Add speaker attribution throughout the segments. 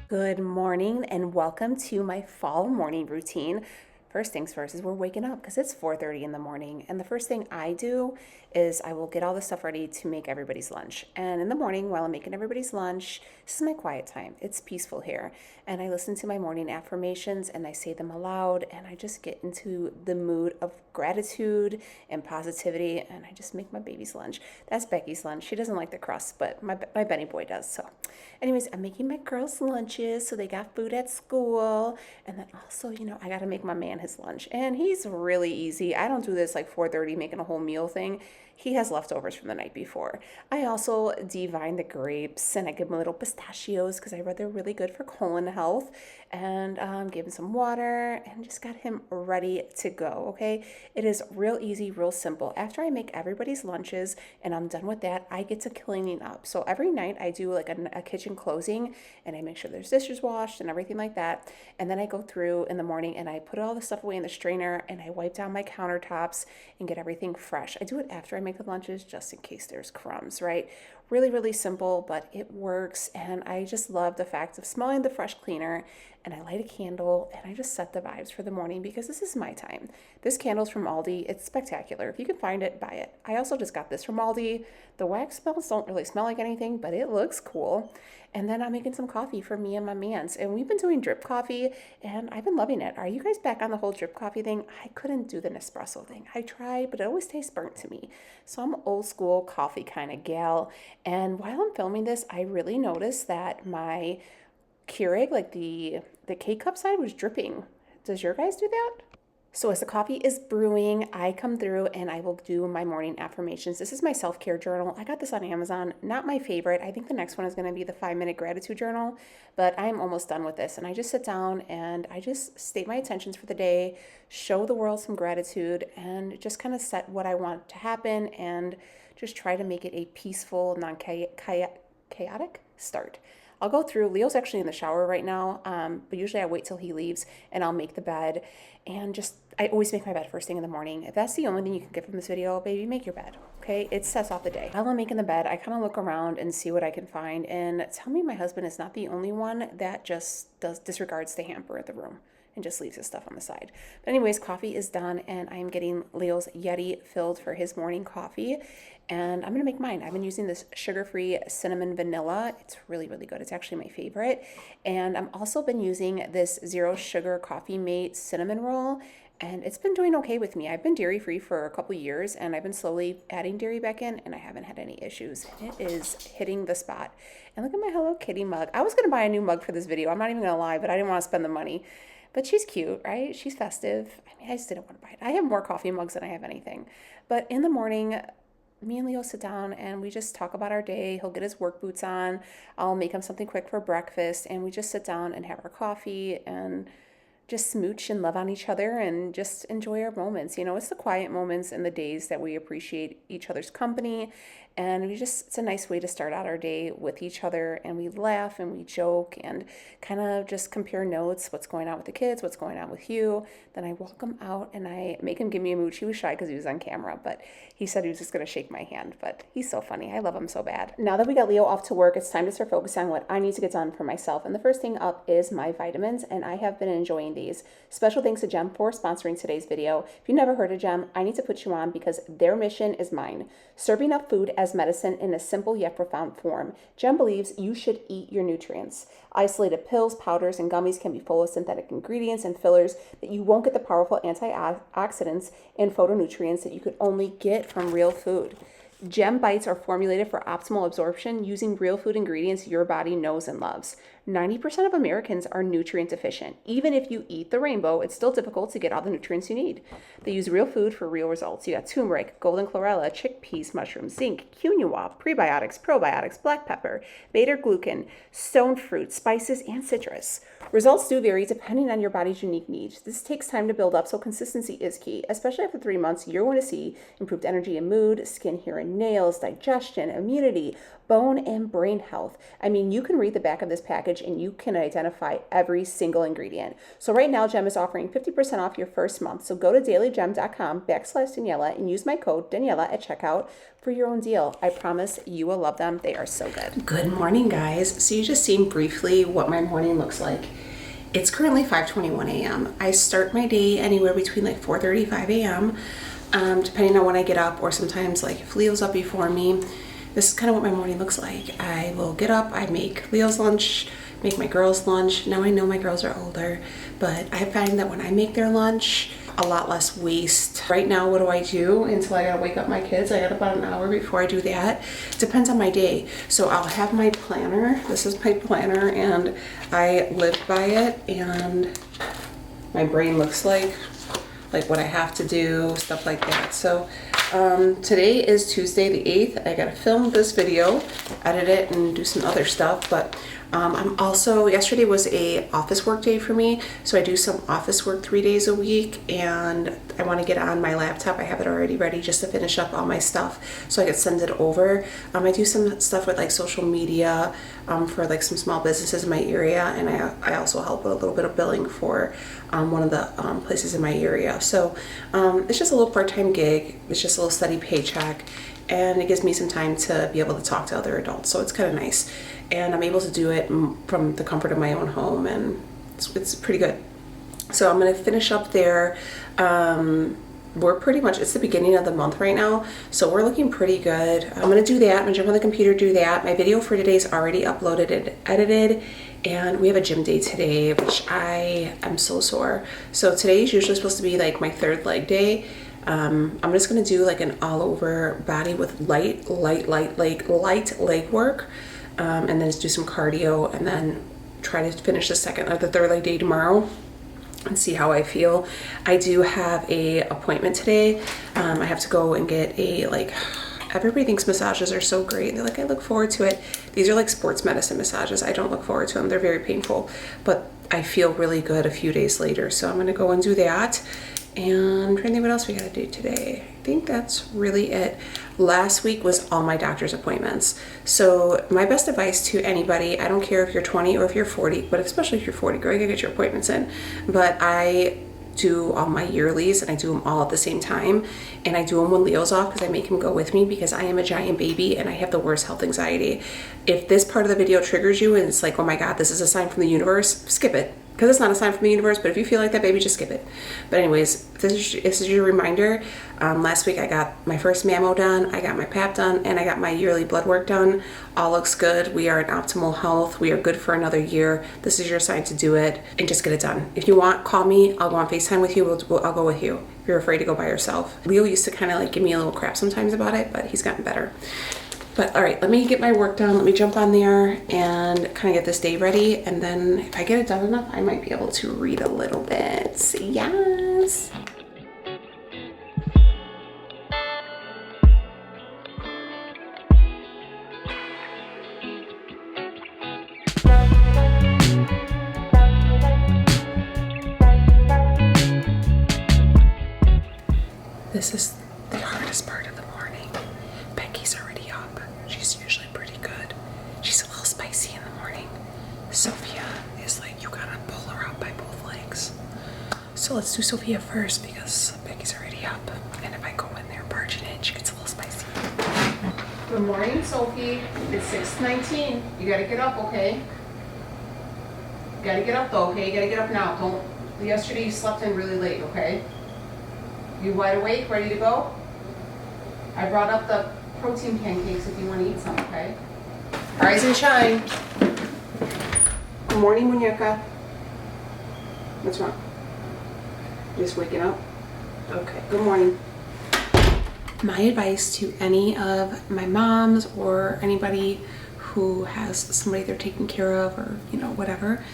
Speaker 1: Good morning and welcome to my fall morning routine. First things first is we're waking up because it's 4:30 in the morning, and the first thing I do is I will get all the stuff ready to make everybody's lunch. And in the morning, while I'm making everybody's lunch, this is my quiet time. It's peaceful here, and I listen to my morning affirmations and I say them aloud, and I just get into the mood of gratitude and positivity, and I just make my baby's lunch. That's Becky's lunch. She doesn't like the crust, but my Benny boy does. So anyways, I'm making my girls lunches so they got food at school, and then also, I got to make my man his lunch, and he's really easy. I don't do this like 4:30 making a whole meal thing. He has leftovers from the night before. I also divine the grapes, and I give him little pistachios because I read they're really good for colon health, and give him some water and just got him ready to go. Okay, it is real easy, real simple. After I make everybody's lunches and I'm done with that, I get to cleaning up. So every night I do like a kitchen closing, and I make sure there's dishes washed and everything like that, and then I go through in the morning and I put all the stuff away in the strainer, and I wipe down my countertops and get everything fresh. I do it after I make the lunches just in case there's crumbs, right? Really, really simple, but it works. And I just love the fact of smelling the fresh cleaner, and I light a candle and I just set the vibes for the morning because this is my time. This candle's from Aldi. It's spectacular. If you can find it, buy it. I also just got this from Aldi. The wax smells don't really smell like anything, but it looks cool. And then I'm making some coffee for me and my mans. And we've been doing drip coffee, and I've been loving it. Are you guys back on the whole drip coffee thing? I couldn't do the Nespresso thing. I tried, but it always tastes burnt to me. So I'm an old school coffee kind of gal. And while I'm filming this, I really noticed that my Keurig, like the K-cup side, was dripping. Does your guys do that? So as the coffee is brewing, I come through and I will do my morning affirmations. This is my self-care journal. I got this on Amazon. Not my favorite. I think the next one is going to be the 5-minute gratitude journal, but I'm almost done with this. And I just sit down and I just state my intentions for the day, show the world some gratitude, and just kind of set what I want to happen and just try to make it a peaceful, non-chaotic start. I'll go through. Leo's actually in the shower right now, but usually I wait till he leaves and I'll make the bed, and I always make my bed first thing in the morning. If that's the only thing you can get from this video, baby, make your bed, okay? It sets off the day. While I'm making the bed, I kind of look around and see what I can find, and tell me my husband is not the only one that just disregards the hamper at the room and just leaves his stuff on the side. But anyways, coffee is done, and I'm getting Leo's Yeti filled for his morning coffee, and I'm gonna make mine. I've been using this sugar-free cinnamon vanilla. It's really, really good. It's actually my favorite. And I'm also been using this zero sugar Coffee Mate cinnamon roll, and it's been doing okay with me. I've been dairy-free for a couple years, and I've been slowly adding dairy back in, and I haven't had any issues. It is hitting the spot. And look at my Hello Kitty mug. I was gonna buy a new mug for this video. I'm not even gonna lie, but I didn't want to spend the money. But she's cute, right? She's festive. I mean, I just didn't want to buy it. I have more coffee mugs than I have anything. But in the morning, me and Leo sit down and we just talk about our day. He'll get his work boots on. I'll make him something quick for breakfast. And we just sit down and have our coffee and just smooch and love on each other and just enjoy our moments. It's the quiet moments and the days that we appreciate each other's company. And it's a nice way to start out our day with each other, and we laugh and we joke and kind of just compare notes, what's going on with the kids, what's going on with you. Then I walk him out and I make him give me a mooch. He was shy because he was on camera, but he said he was just going to shake my hand, but he's so funny. I love him so bad. Now that we got Leo off to work, it's time to start focusing on what I need to get done for myself. And the first thing up is my vitamins, and I have been enjoying these. Special thanks to Gem for sponsoring today's video. If you've never heard of Gem, I need to put you on because their mission is mine. Serving up food as medicine in a simple yet profound form. Gem believes you should eat your nutrients. Isolated pills, powders, and gummies can be full of synthetic ingredients and fillers that you won't get the powerful antioxidants and phytonutrients that you could only get from real food. Gem Bites are formulated for optimal absorption using real food ingredients your body knows and loves. 90% of Americans are nutrient deficient. Even if you eat the rainbow, it's still difficult to get all the nutrients you need. They use real food for real results. You got turmeric, golden chlorella, chickpeas, mushrooms, zinc, quinoa, prebiotics, probiotics, black pepper, beta-glucan, stone fruit, spices, and citrus. Results do vary depending on your body's unique needs. This takes time to build up, so consistency is key. Especially after 3 months, you're going to see improved energy and mood, skin, hair, and nails, digestion, immunity, bone and brain health. I mean, you can read the back of this package and you can identify every single ingredient. So right now, Gem is offering 50% off your first month. So go to dailygem.com/Daniela and use my code Daniela at checkout for your own deal. I promise you will love them. They are so good. Good morning, guys. So you just seen briefly what my morning looks like. It's currently 5:21 a.m. I start my day anywhere between like 4:30, 5 a.m. Depending on when I get up, or sometimes like if Leo's up before me. This is kind of what my morning looks like. I will get up, I make Leo's lunch, make my girls' lunch. Now I know my girls are older, but I find that when I make their lunch, a lot less waste. Right now, what do I do until I gotta wake up my kids? I got about an hour before I do that. Depends on my day. So I'll have my planner. This is my planner and I live by it, and my brain looks like what I have to do, stuff like that. So today is Tuesday the 8th. I gotta film this video, edit it, and do some other stuff, but I'm also, yesterday was a office work day for me, so I do some office work 3 days a week, and I want to get on my laptop. I have it already ready just to finish up all my stuff so I could send it over. I do some stuff with like social media for like some small businesses in my area, and I also help with a little bit of billing for one of the places in my area. So it's just a little part-time gig. It's just a little steady paycheck, and it gives me some time to be able to talk to other adults, so it's kind of nice. And I'm able to do it from the comfort of my own home, and it's pretty good. So I'm gonna finish up there. We're pretty much, it's the beginning of the month right now, so we're looking pretty good. I'm gonna do that. I'm gonna jump on the computer, do that. My video for today is already uploaded and edited, and we have a gym day today, which I am so sore. So today is usually supposed to be like my third leg day. I'm just gonna do like an all over body with light leg work. And then just do some cardio, and then try to finish the third leg day tomorrow and see how I feel. I do have a appointment today. I have to go and get a, like, everybody thinks massages are so great. They're like, I look forward to it. These are like sports medicine massages. I don't look forward to them. They're very painful, but I feel really good a few days later. So I'm gonna go and do that. And I'm trying to think what else we gotta do today. I think that's really it. Last week was all my doctor's appointments. So my best advice to anybody, I don't care if you're 20 or if you're 40, but especially if you're 40, go get your appointments in. But I do all my yearlies, and I do them all at the same time, and I do them when Leo's off because I make him go with me because I am a giant baby and I have the worst health anxiety. If this part of the video triggers you and it's like, oh my god, this is a sign from the universe, skip it, because it's not a sign from the universe. But if you feel like that, baby, just skip it. But anyways, this is your reminder. Last week I got my first mammo done, I got my pap done, and I got my yearly blood work done. All looks good. We are in optimal health. We are good for another year. This is your sign to do it and just get it done. If you want, call me. I'll go on FaceTime with you. I'll go with you if you're afraid to go by yourself. Leo used to kind of like give me a little crap sometimes about it, but he's gotten better. But all right, let me get my work done. Let me jump on there and kind of get this day ready. And then if I get it done enough, I might be able to read a little bit. Yes. This is the hardest part of the morning. Becky's already up. She's usually pretty good. She's a little spicy in the morning. Sophia is like, you gotta pull her out by both legs. So let's do Sophia first because Becky's already up. And if I go in there barging in, she gets a little spicy. Good morning, Sophie. It's 6:19. You gotta get up, okay? You gotta get up though, okay? You gotta get up now. Don't. Yesterday you slept in really late, okay? You wide awake, ready to go? I brought up the protein pancakes if you want to eat some, okay? Rise and shine. Good morning, Muñeca. What's wrong? Just waking up? Okay, good morning. My advice to any of my moms or anybody who has somebody they're taking care of, or, you know, whatever,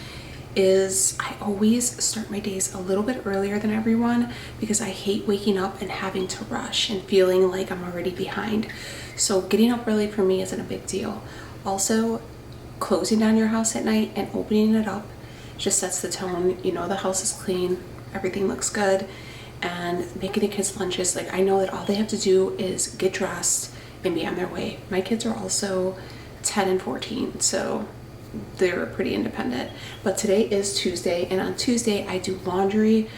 Speaker 1: is I always start my days a little bit earlier than everyone because I hate waking up and having to rush and feeling like I'm already behind. So getting up early for me isn't a big deal. Also, closing down your house at night and opening it up just sets the tone. You know the house is clean, everything looks good, and making the kids lunches, like I know that all they have to do is get dressed and be on their way. My kids are also 10 and 14, so they're pretty independent. But today is Tuesday, and on Tuesday I do laundry.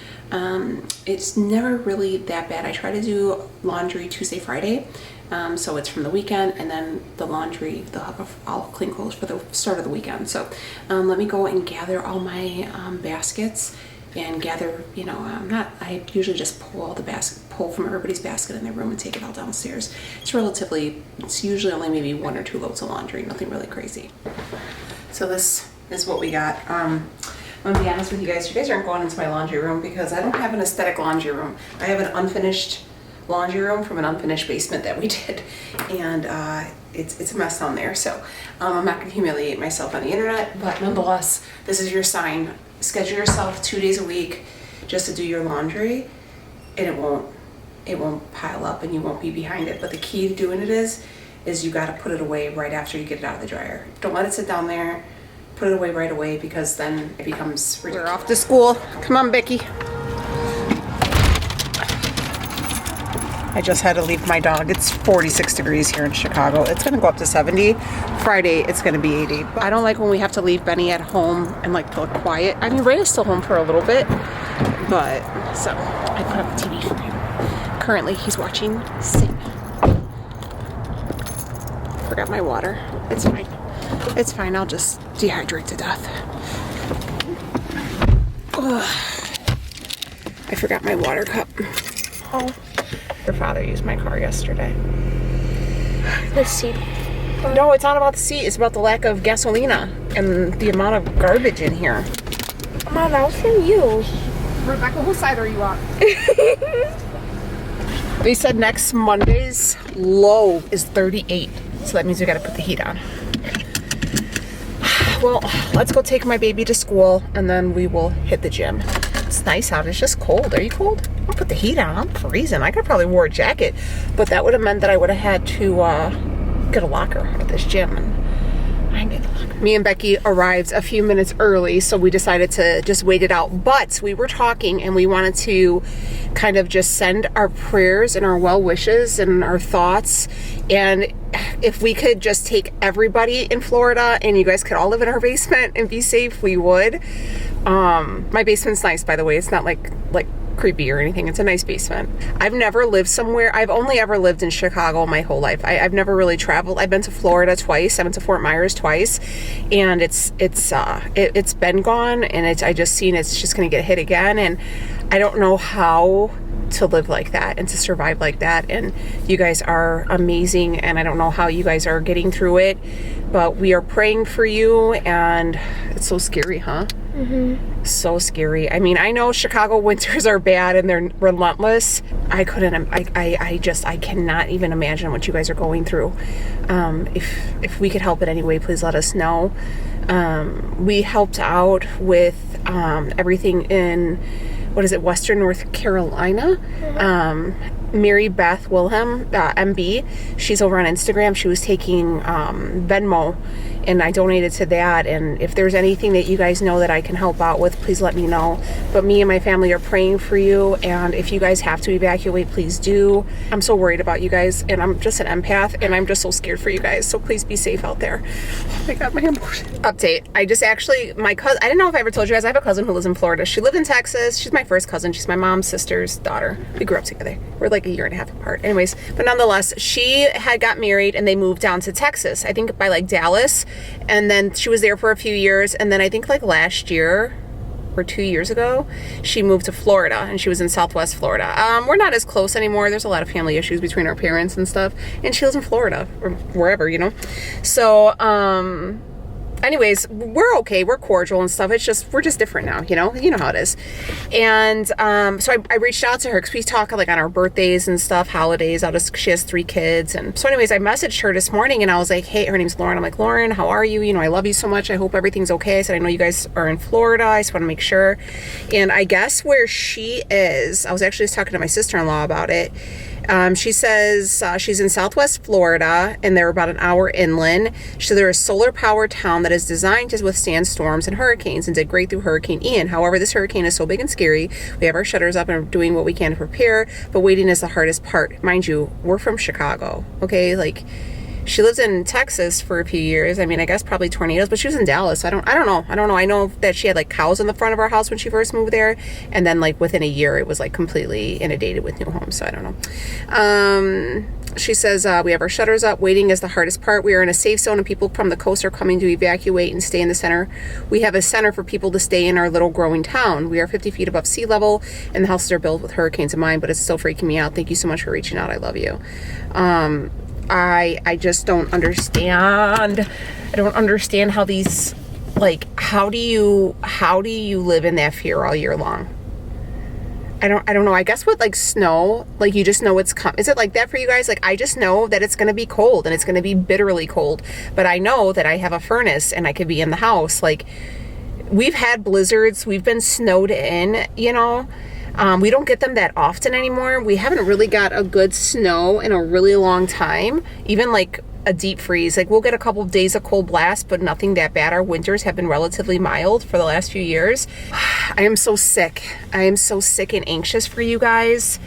Speaker 1: It's never really that bad. I try to do laundry Tuesday, Friday, so it's from the weekend, and then the laundry, I'll clean clothes for the start of the weekend. So let me go and gather all my baskets and gather, you know, I usually just pull from everybody's basket in their room and take it all downstairs. It's usually only maybe 1 or 2 loads of laundry, nothing really crazy. So this is what we got. I'm gonna be honest with you guys aren't going into my laundry room because I don't have an aesthetic laundry room. I have an unfinished laundry room from an unfinished basement that we did, and it's a mess down there. So I'm not gonna humiliate myself on the internet, but nonetheless, this is your sign. Schedule yourself 2 days a week just to do your laundry, and it won't pile up and you won't be behind it. But the key to doing it is you got to put it away right after you get it out of the dryer. Don't let it sit down there. Put it away right away, because then it becomes ridiculous. We're off to school. Come on, Becky. I just had to leave my dog. It's 46 degrees here in Chicago. It's gonna go up to 70. Friday, it's gonna be 80. But I don't like when we have to leave Benny at home and like to look quiet. I mean, Ray is still home for a little bit, but so I put up the TV for him. Currently, he's watching Sing. Forgot my water. It's fine. It's fine. I'll just dehydrate to death. Ugh. I forgot my water cup. Oh. Your father used my car yesterday.
Speaker 2: The seat.
Speaker 1: No, it's not about the seat. It's about the lack of gasolina and the amount of garbage in here.
Speaker 2: Mom, that was from you.
Speaker 1: Rebecca, whose side are you on? They said next Monday's low is 38. So that means we got to put the heat on. Well, let's go take my baby to school, and then we will hit the gym. It's nice out. It's just cold. Are you cold? I'll put the heat on. I'm freezing. I could probably wear a jacket, but that would have meant that I would have had to get a locker at this gym, and I didn't get the locker. Me and Becky arrived a few minutes early, so we decided to just wait it out. But we were talking, and we wanted to kind of just send our prayers and our well wishes and our thoughts, and if we could just take everybody in Florida and you guys could all live in our basement and be safe, we would. My basement's nice, by the way. It's not like creepy or anything. It's a nice basement. I've never lived somewhere. I've only ever lived in Chicago my whole life. I've never really traveled. I've been to Florida twice. I went to Fort Myers twice, and it's been gone, and I just seen it's just gonna get hit again, and I don't know how to live like that and to survive like that. And you guys are amazing, and I don't know how you guys are getting through it, but we are praying for you. And it's so scary, huh? Mm-hmm. So scary. I mean, I know Chicago winters are bad and they're relentless. I cannot even imagine what you guys are going through. If we could help in any way, please let us know. We helped out with everything in Western North Carolina. Mary Beth Wilhelm, MB, she's over on Instagram. She was taking Venmo, and I donated to that. And if there's anything that you guys know that I can help out with, please let me know. But me and my family are praying for you, and if you guys have to evacuate, please do. I'm so worried about you guys, and I'm just an empath, and I'm just so scared for you guys, so please be safe out there. Oh my God, my emotion. Update. My cousin, I didn't know if I ever told you guys, I have a cousin who lives in Florida. She lived in Texas. She's my first cousin. She's my mom's sister's daughter. We grew up together. We're like a year and a half apart. Anyways, but nonetheless, she had got married and they moved down to Texas, I think by like Dallas. And then she was there for a few years. And then I think like last year or 2 years ago, she moved to Florida, and she was in Southwest Florida. We're not as close anymore. There's a lot of family issues between our parents and stuff. And she lives in Florida or wherever, you know? So, anyways, we're okay. We're cordial and stuff. It's just, we're just different now, you know how it is. And so I reached out to her because we talk like on our birthdays and stuff, holidays. She has 3 kids. And so anyways, I messaged her this morning and I was like, hey, her name's Lauren. I'm like, Lauren, how are you? You know, I love you so much. I hope everything's okay. I said, I know you guys are in Florida. I just want to make sure. And I guess where she is, I was actually just talking to my sister-in-law about it. She says she's in Southwest Florida and they're about an hour inland. She said they're a solar powered town that is designed to withstand storms and hurricanes and did great through Hurricane Ian. However, this hurricane is so big and scary. We have our shutters up and are doing what we can to prepare, but waiting is the hardest part. Mind you, we're from Chicago, okay? Like, she lives in Texas for a few years. I mean, I guess probably tornadoes, but she was in Dallas. So I don't know. I know that she had like cows in the front of our house when she first moved there. And then like within a year, it was like completely inundated with new homes. So I don't know. She says, we have our shutters up. Waiting is the hardest part. We are in a safe zone and people from the coast are coming to evacuate and stay in the center. We have a center for people to stay in our little growing town. We are 50 feet above sea level and the houses are built with hurricanes in mind, but it's still freaking me out. Thank you so much for reaching out. I love you. I just don't understand. I don't understand how these, like, how do you live in that fear all year long? I don't know. I guess with like snow, like you just know it's coming. Is it like that for you guys? Like I just know that it's going to be cold and it's going to be bitterly cold, but I know that I have a furnace and I could be in the house. Like we've had blizzards, we've been snowed in, you know. We don't get them that often anymore. We haven't really got a good snow in a really long time. Even like a deep freeze. Like we'll get a couple of days of cold blast, but nothing that bad. Our winters have been relatively mild for the last few years. I am so sick. I am so sick and anxious for you guys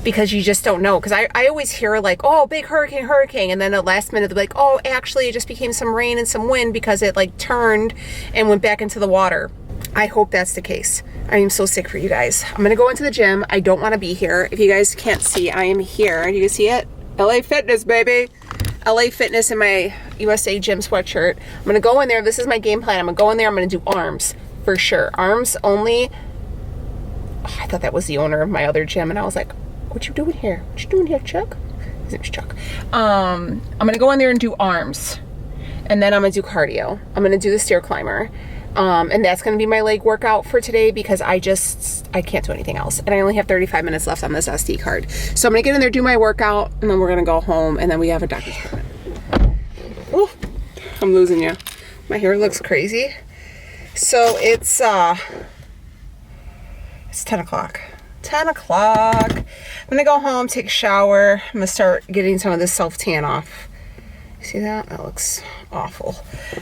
Speaker 1: because you just don't know. Because I always hear like, oh, big hurricane. And then at the last minute, they're like, oh, actually it just became some rain and some wind because it like turned and went back into the water. I hope that's the case. I am so sick for you guys. I'm gonna go into the gym. I don't wanna be here. If you guys can't see, I am here. You can see it? LA Fitness, baby. LA Fitness in my USA Gym sweatshirt. I'm gonna go in there. This is my game plan. I'm gonna go in there. I'm gonna do arms for sure. Arms only. Oh, I thought that was the owner of my other gym and I was like, what you doing here? What you doing here, Chuck? His name's Chuck. I'm gonna go in there and do arms. And then I'm gonna do cardio. I'm gonna do the stair climber. And that's going to be my leg workout for today because I can't do anything else. And I only have 35 minutes left on this SD card. So I'm going to get in there, do my workout, and then we're going to go home, and then we have a doctor's appointment. Oh, I'm losing you. My hair looks crazy. So it's 10 o'clock. 10 o'clock. I'm going to go home, take a shower. I'm going to start getting some of this self-tan off. See that? That looks awful.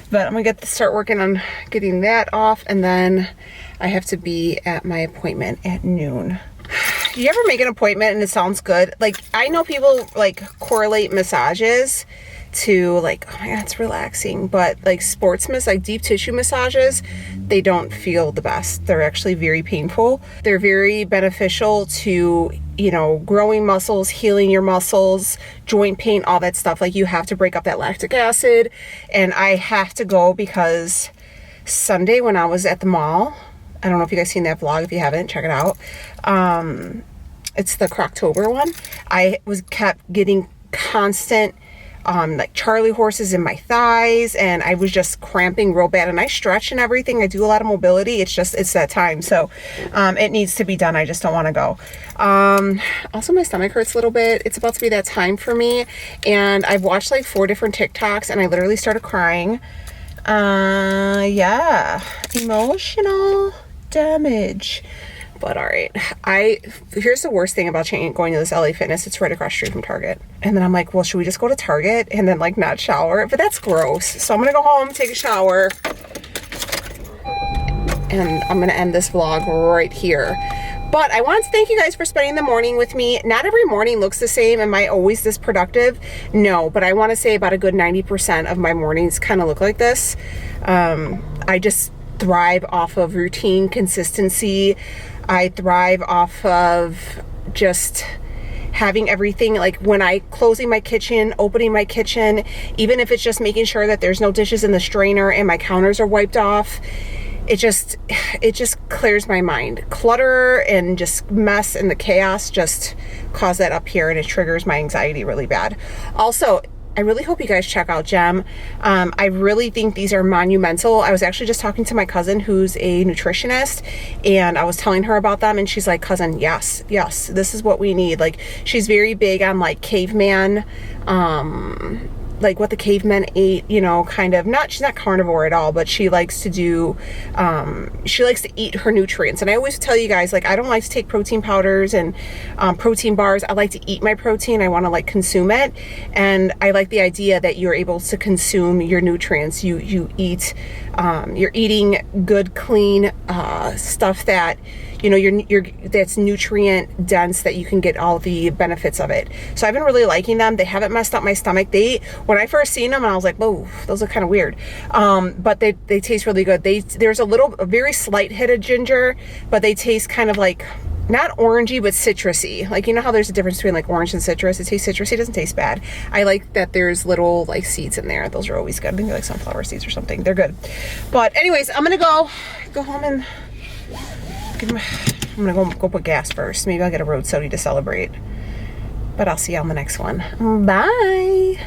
Speaker 1: But I'm gonna start working on getting that off, and then I have to be at my appointment at noon. Do you ever make an appointment and it sounds good? Like I know people like correlate massages to like, oh my god, it's relaxing, but like sports like deep tissue massages, they don't feel the best. They're actually very painful. They're very beneficial to, you know, growing muscles, healing your muscles, joint pain, all that stuff. Like you have to break up that lactic acid. And I have to go because Sunday when I was at the mall, I don't know if you guys seen that vlog. If you haven't, check it out. It's the Croctober one. I kept getting constant like Charlie horses in my thighs, and I was just cramping real bad, and I stretch and everything. I do a lot of mobility. It's that time. So it needs to be done. I just don't want to go. Also my stomach hurts a little bit. It's about to be that time for me, and I've watched like 4 different TikToks and I literally started crying. Yeah, emotional damage. But all right, here's the worst thing about going to this LA Fitness. It's right across the street from Target. And then I'm like, well, should we just go to Target and then like not shower? But that's gross. So I'm gonna go home, take a shower, and I'm gonna end this vlog right here. But I want to thank you guys for spending the morning with me. Not every morning looks the same. Am I always this productive? No, but I want to say about a good 90% of my mornings kind of look like this. I just thrive off of routine, consistency. I thrive off of just having everything, like when I closing my kitchen, opening my kitchen, even if it's just making sure that there's no dishes in the strainer and my counters are wiped off. It just clears my mind. Clutter and just mess and the chaos just cause that up here, and it triggers my anxiety really bad. Also, I really hope you guys check out Gem. I really think these are monumental. I was actually just talking to my cousin who's a nutritionist, and I was telling her about them, and she's like, cousin, yes, this is what we need. Like, she's very big on like caveman,
Speaker 3: like what the cavemen ate, you know, kind of, she's not carnivore at all, but she likes to do, she likes to eat her nutrients. And I always tell you guys, like, I don't like to take protein powders and protein bars. I like to eat my protein. I want to like consume it. And I like the idea that you're able to consume your nutrients. You eat, you're eating good, clean stuff that, you know, that's nutrient dense, that you can get all the benefits of it. So I've been really liking them. They haven't messed up my stomach. When I first seen them, I was like, whoa, those are kind of weird. But they taste really good. There's a very slight hit of ginger, but they taste kind of like, not orangey, but citrusy. Like, you know how there's a difference between like orange and citrus? It tastes citrusy, it doesn't taste bad. I like that there's little like seeds in there. Those are always good. I think they're like sunflower seeds or something. They're good. But anyways, I'm gonna go home and I'm gonna go put gas first. Maybe I'll get a road soda to celebrate. But I'll see you on the next one. Bye.